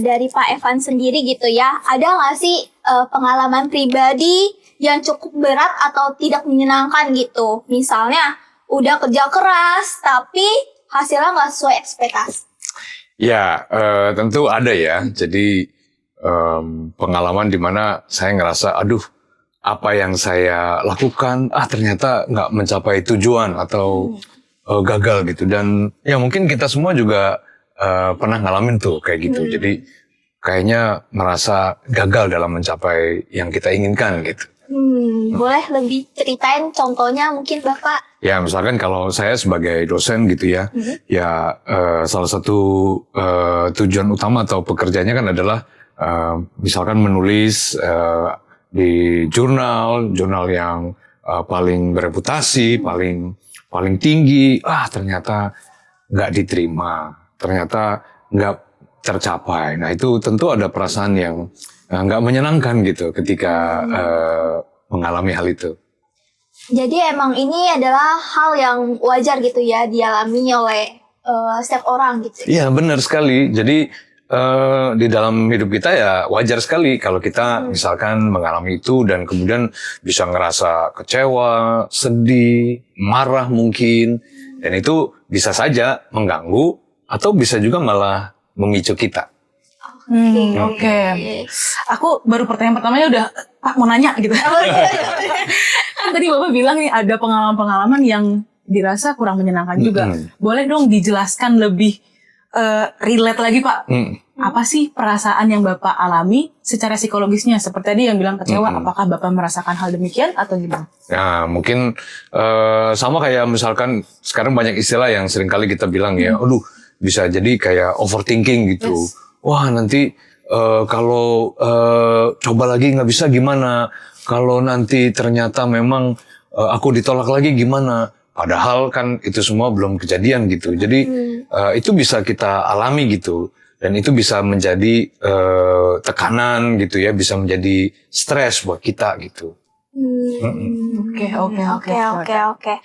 dari Pak Evan sendiri gitu ya, ada nggak sih pengalaman pribadi yang cukup berat atau tidak menyenangkan gitu? Misalnya udah kerja keras tapi hasilnya nggak sesuai ekspektasi. Ya, tentu ada ya. Jadi pengalaman di mana saya ngerasa, aduh, apa yang saya lakukan, ternyata nggak mencapai tujuan atau gagal gitu. Dan ya mungkin kita semua juga pernah ngalamin tuh kayak gitu. Jadi kayaknya merasa gagal dalam mencapai yang kita inginkan gitu. Boleh lebih ceritain contohnya mungkin Bapak? Ya misalkan kalau saya sebagai dosen gitu ya, ya salah satu tujuan utama atau pekerjaannya kan adalah misalkan menulis di jurnal yang paling bereputasi, paling tinggi, ternyata nggak diterima, ternyata nggak tercapai. Nah itu tentu ada perasaan yang nggak menyenangkan gitu ketika mengalami hal itu. Jadi emang ini adalah hal yang wajar gitu ya dialami oleh setiap orang gitu. Iya benar sekali. Jadi di dalam hidup kita ya wajar sekali kalau kita misalkan mengalami itu dan kemudian bisa ngerasa kecewa, sedih, marah mungkin. Dan itu bisa saja mengganggu atau bisa juga malah memicu kita. Oke. Aku baru pertanyaan pertamanya udah, Pak mau nanya gitu. Kan tadi Bapak bilang nih ada pengalaman-pengalaman yang dirasa kurang menyenangkan juga. Boleh dong dijelaskan lebih relate lagi Pak. Apa sih perasaan yang Bapak alami secara psikologisnya? Seperti tadi yang bilang kecewa, apakah Bapak merasakan hal demikian atau gimana? Nah mungkin sama kayak misalkan sekarang banyak istilah yang seringkali kita bilang ya, aduh bisa jadi kayak overthinking gitu. Yes. Wah nanti kalau coba lagi nggak bisa gimana? Kalau nanti ternyata memang aku ditolak lagi gimana? Padahal kan itu semua belum kejadian gitu. Jadi itu bisa kita alami gitu. Dan itu bisa menjadi tekanan gitu ya. Bisa menjadi stres buat kita gitu. Oke. Oke.